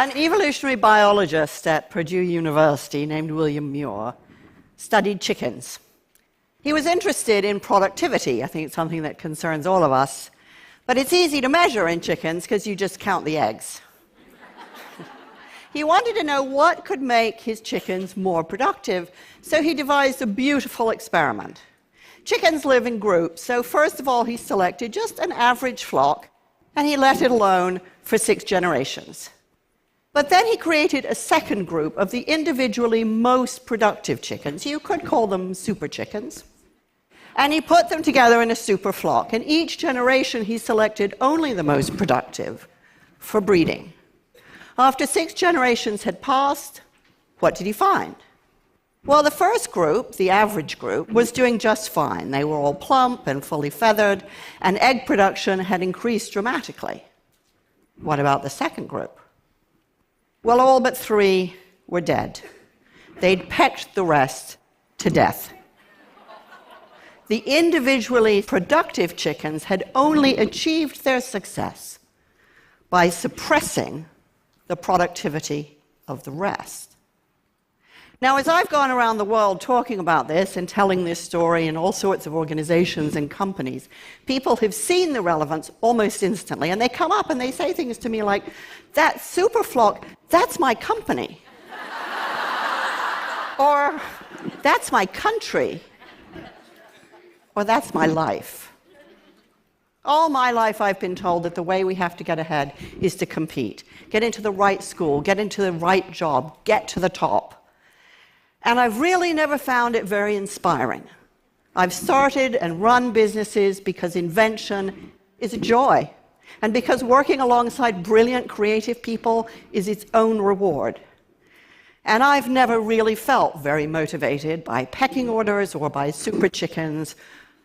An evolutionary biologist at Purdue University named William Muir studied chickens. He was interested in productivity. I think it's something that concerns all of us. But it's easy to measure in chickens because you just count the eggs. He wanted to know what could make his chickens more productive, so he devised a beautiful experiment. Chickens live in groups, so first of all he selected just an average flock, and he let it alone for 6 generations. But then he created a second group of the individually most productive chickens. You could call them super chickens. And he put them together in a super flock, and each generation he selected only the most productive for breeding. After 6 generations had passed, what did he find? Well, the first group, the average group, was doing just fine. They were all plump and fully feathered, and egg production had increased dramatically. What about the second group? Well, all but 3 were dead. They'd pecked the rest to death. The individually productive chickens had only achieved their success by suppressing the productivity of the rest. Now, as I've gone around the world talking about this and telling this story in all sorts of organizations and companies, people have seen the relevance almost instantly, and they come up and they say things to me like, that super flock, that's my company. Or, that's my country. Or, that's my life. All my life I've been told that the way we have to get ahead is to compete. Get into the right school, get into the right job, get to the top. And I've really never found it very inspiring. I've started and run businesses because invention is a joy, and because working alongside brilliant creative people is its own reward. And I've never really felt very motivated by pecking orders or by super chickens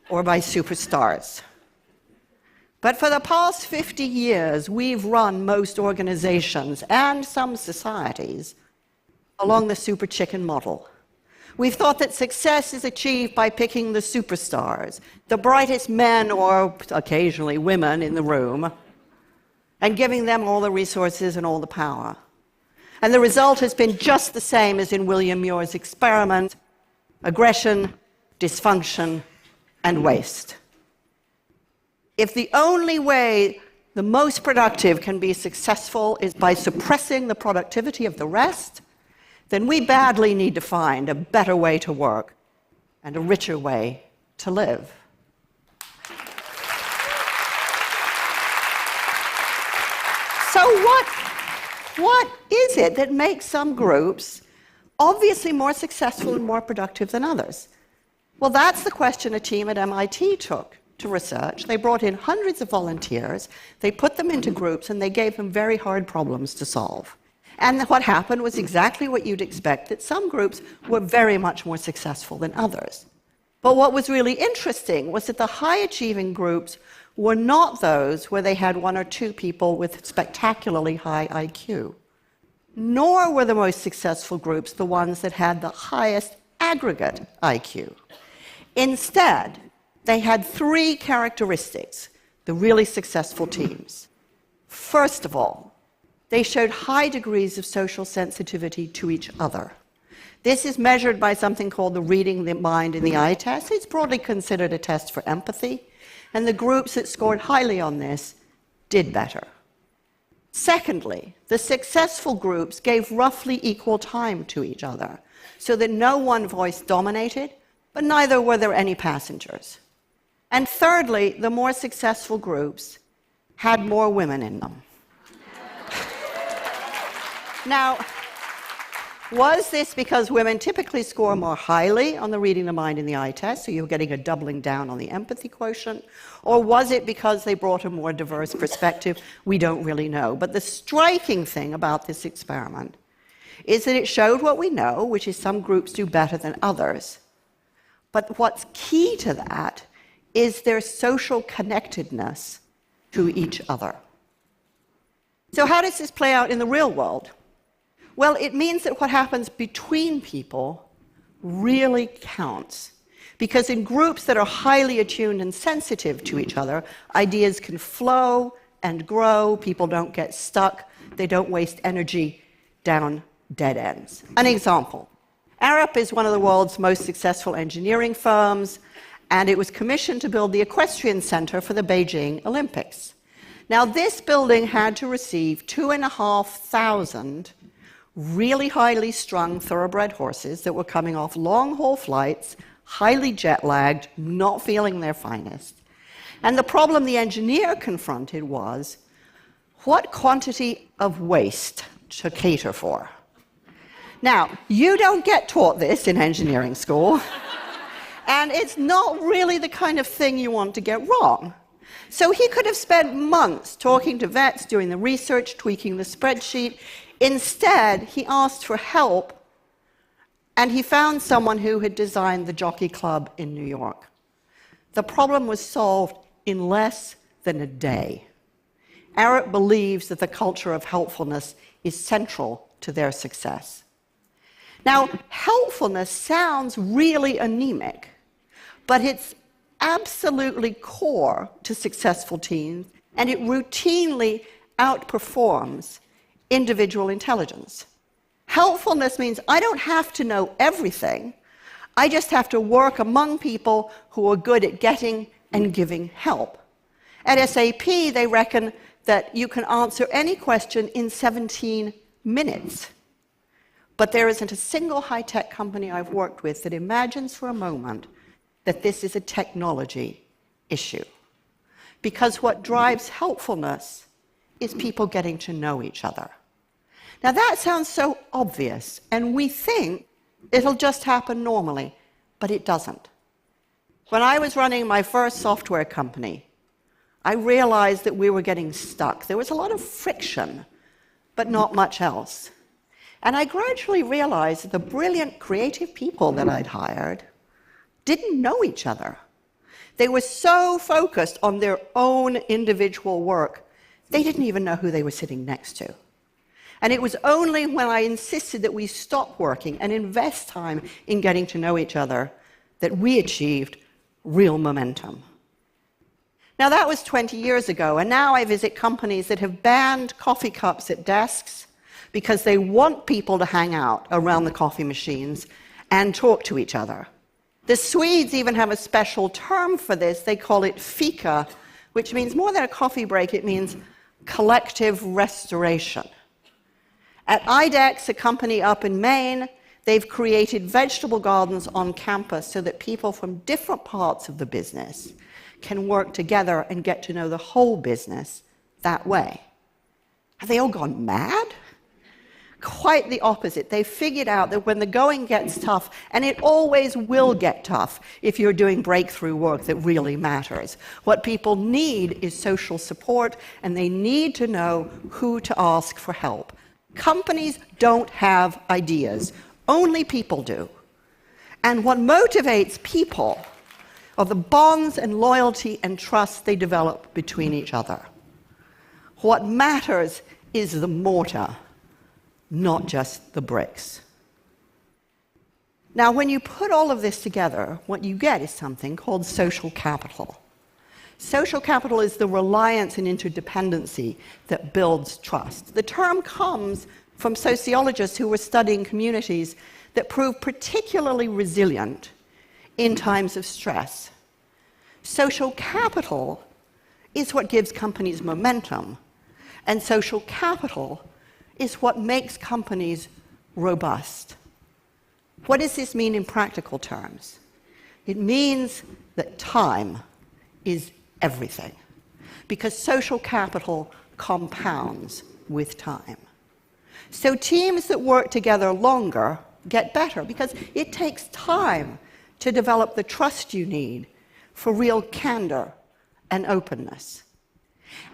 or by superstars. But for the past 50 years, we've run most organizations and some societies along the super chicken model. We've thought that success is achieved by picking the superstars, the brightest men or occasionally women in the room, and giving them all the resources and all the power. And the result has been just the same as in William Muir's experiment: aggression, dysfunction, and waste. If the only way the most productive can be successful is by suppressing the productivity of the rest, then we badly need to find a better way to work and a richer way to live. So what is it that makes some groups obviously more successful and more productive than others? Well, that's the question a team at MIT took to research. They brought in hundreds of volunteers, they put them into groups, and they gave them very hard problems to solve. And what happened was exactly what you'd expect, that some groups were very much more successful than others. But what was really interesting was that the high-achieving groups were not those where they had 1 or 2 people with spectacularly high IQ, nor were the most successful groups the ones that had the highest aggregate IQ. Instead, they had 3 characteristics, the really successful teams. First of all, they showed high degrees of social sensitivity to each other. This is measured by something called the reading the mind in the eye test. It's broadly considered a test for empathy, and the groups that scored highly on this did better. Secondly, the successful groups gave roughly equal time to each other, so that no one voice dominated, but neither were there any passengers. And thirdly, the more successful groups had more women in them. Now, was this because women typically score more highly on the reading the mind in the eye test, so you're getting a doubling down on the empathy quotient? Or was it because they brought a more diverse perspective? We don't really know. But the striking thing about this experiment is that it showed what we know, which is some groups do better than others. But what's key to that is their social connectedness to each other. So how does this play out in the real world? Well, it means that what happens between people really counts. Because in groups that are highly attuned and sensitive to each other, ideas can flow and grow, people don't get stuck, They don't waste energy down dead ends. An example. Arup is one of the world's most successful engineering firms, and it was commissioned to build the equestrian center for the Beijing Olympics. Now, this building had to receive 2,500 really highly strung thoroughbred horses that were coming off long-haul flights, highly jet-lagged, not feeling their finest. And the problem the engineer confronted was, what quantity of waste to cater for? Now, you don't get taught this in engineering school, and it's not really the kind of thing you want to get wrong. So he could have spent months talking to vets, doing the research, tweaking the spreadsheet. Instead, he asked for help, and he found someone who had designed the Jockey Club in New York. The problem was solved in less than a day. Arup believes that the culture of helpfulness is central to their success. Now, helpfulness sounds really anemic, but it's absolutely core to successful teams, and it routinely outperforms individual intelligence. Helpfulness means I don't have to know everything. I just have to work among people who are good at getting and giving help. At SAP, they reckon that you can answer any question in 17 minutes. But there isn't a single high-tech company I've worked with that imagines for a moment that this is a technology issue. Because what drives helpfulness is people getting to know each other. Now that sounds so obvious, and we think it'll just happen normally, but it doesn't. When I was running my first software company, I realized that we were getting stuck. There was a lot of friction, but not much else. And I gradually realized that the brilliant creative people that I'd hired didn't know each other. They were so focused on their own individual work, they didn't even know who they were sitting next to. And it was only when I insisted that we stop working and invest time in getting to know each other that we achieved real momentum. Now, that was 20 years ago, and now I visit companies that have banned coffee cups at desks because they want people to hang out around the coffee machines and talk to each other. The Swedes even have a special term for this. They call it fika, which means more than a coffee break, it means collective restoration. At IDEX, a company up in Maine, they've created vegetable gardens on campus so that people from different parts of the business can work together and get to know the whole business that way. Have they all gone mad? Quite the opposite. They figured out that when the going gets tough, and it always will get tough if you're doing breakthrough work that really matters, what people need is social support, and they need to know who to ask for help. Companies don't have ideas. Only people do. And what motivates people are the bonds and loyalty and trust they develop between each other. What matters is the mortar, not just the bricks. Now, when you put all of this together, what you get is something called social capital. Social capital is the reliance and interdependency that builds trust. The term comes from sociologists who were studying communities that prove particularly resilient in times of stress. Social capital is what gives companies momentum, and social capital is what makes companies robust. What does this mean in practical terms? It means that time is everything, because social capital compounds with time. So teams that work together longer get better, because it takes time to develop the trust you need for real candor and openness.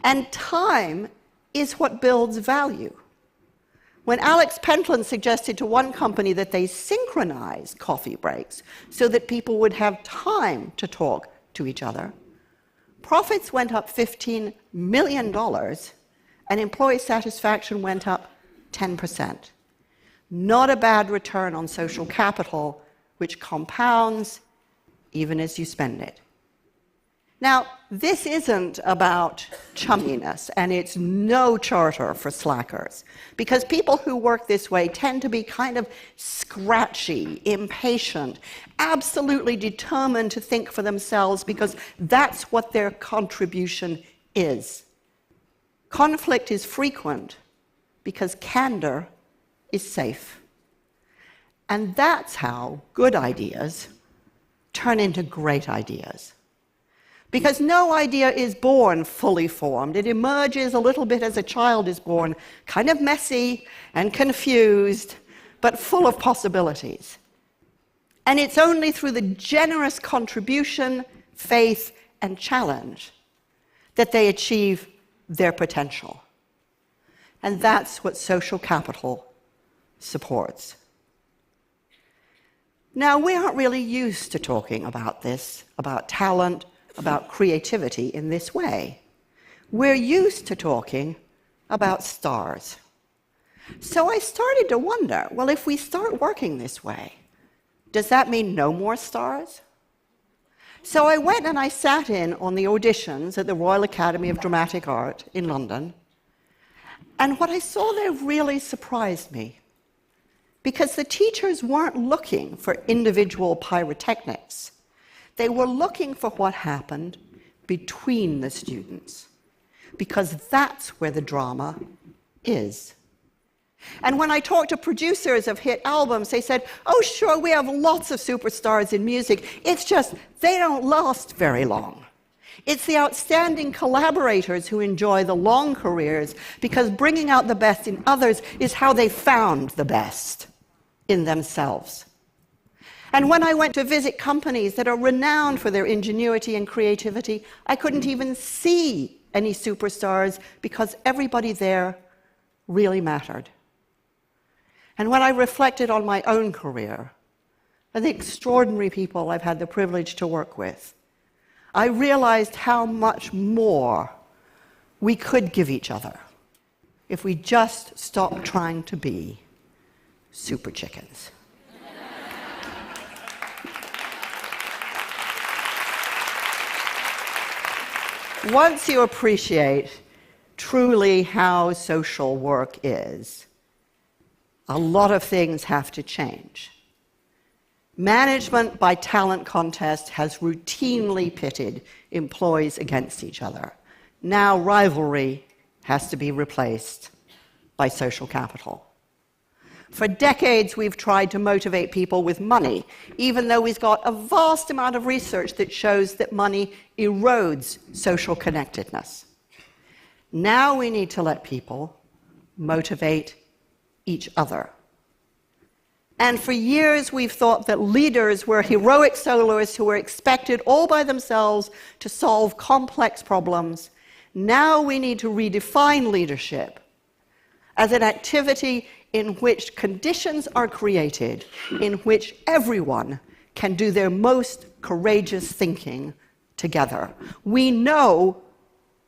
And time is what builds value. When Alex Pentland suggested to one company that they synchronize coffee breaks so that people would have time to talk to each other, profits went up $15 million and employee satisfaction went up 10%. Not a bad return on social capital, which compounds even as you spend it. Now, this isn't about chumminess, and it's no charter for slackers, because people who work this way tend to be kind of scratchy, impatient, absolutely determined to think for themselves because that's what their contribution is. Conflict is frequent because candor is safe. And that's how good ideas turn into great ideas. Because no idea is born fully formed. It emerges a little bit as a child is born, kind of messy and confused, but full of possibilities. And it's only through the generous contribution, faith, and challenge that they achieve their potential. And that's what social capital supports. Now, we aren't really used to talking about this, about talent, about creativity in this way. We're used to talking about stars. So I started to wonder, well, if we start working this way, does that mean no more stars? So I went and I sat in on the auditions at the Royal Academy of Dramatic Art in London, and what I saw there really surprised me, because the teachers weren't looking for individual pyrotechnics. They were looking for what happened between the students, because that's where the drama is. And when I talked to producers of hit albums, they said, oh, sure, we have lots of superstars in music. It's just they don't last very long. It's the outstanding collaborators who enjoy the long careers, because bringing out the best in others is how they found the best in themselves. And when I went to visit companies that are renowned for their ingenuity and creativity, I couldn't even see any superstars because everybody there really mattered. And when I reflected on my own career and the extraordinary people I've had the privilege to work with, I realized how much more we could give each other if we just stopped trying to be super chickens. Once you appreciate truly how social work is, a lot of things have to change. Management by talent contest has routinely pitted employees against each other. Now rivalry has to be replaced by social capital. For decades, we've tried to motivate people with money, even though we've got a vast amount of research that shows that money erodes social connectedness. Now we need to let people motivate each other. And for years, we've thought that leaders were heroic soloists who were expected all by themselves to solve complex problems. Now we need to redefine leadership as an activity in which conditions are created, in which everyone can do their most courageous thinking together. We know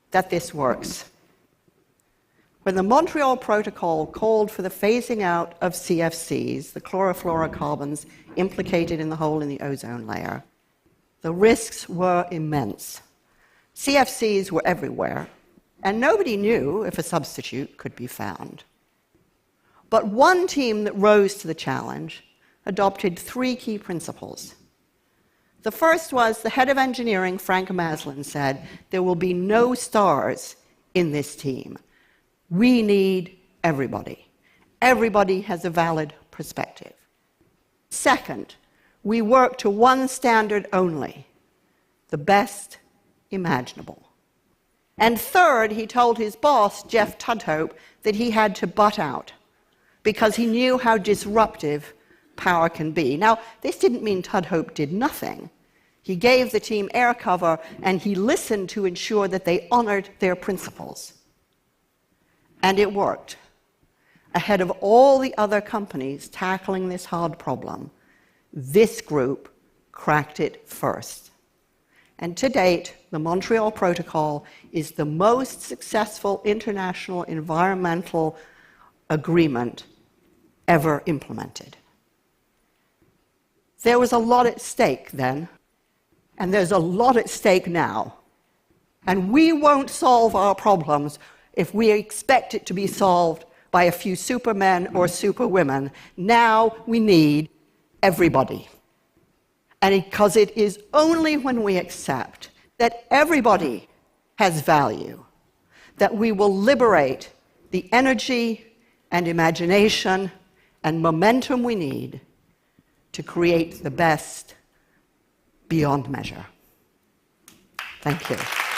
that this works. When the Montreal Protocol called for the phasing out of CFCs, the chlorofluorocarbons implicated in the hole in the ozone layer, the risks were immense. CFCs were everywhere, and nobody knew if a substitute could be found. But one team that rose to the challenge adopted 3 key principles. The first was the head of engineering, Frank Maslin, said, there will be no stars in this team. We need everybody. Everybody has a valid perspective. Second, we work to one standard only, the best imaginable. And third, he told his boss, Jeff Tudhope, that he had to butt out because he knew how disruptive power can be. Now, this didn't mean Tudhope did nothing. He gave the team air cover, and he listened to ensure that they honored their principles. And it worked. Ahead of all the other companies tackling this hard problem, this group cracked it first. And to date, the Montreal Protocol is the most successful international environmental agreement ever implemented. There was a lot at stake then, and there's a lot at stake now And we won't solve our problems if we expect it to be solved by a few supermen or superwomen. Now we need everybody. And because it is only when we accept that everybody has value that we will liberate the energy and imagination and momentum we need to create the best beyond measure. Thank you.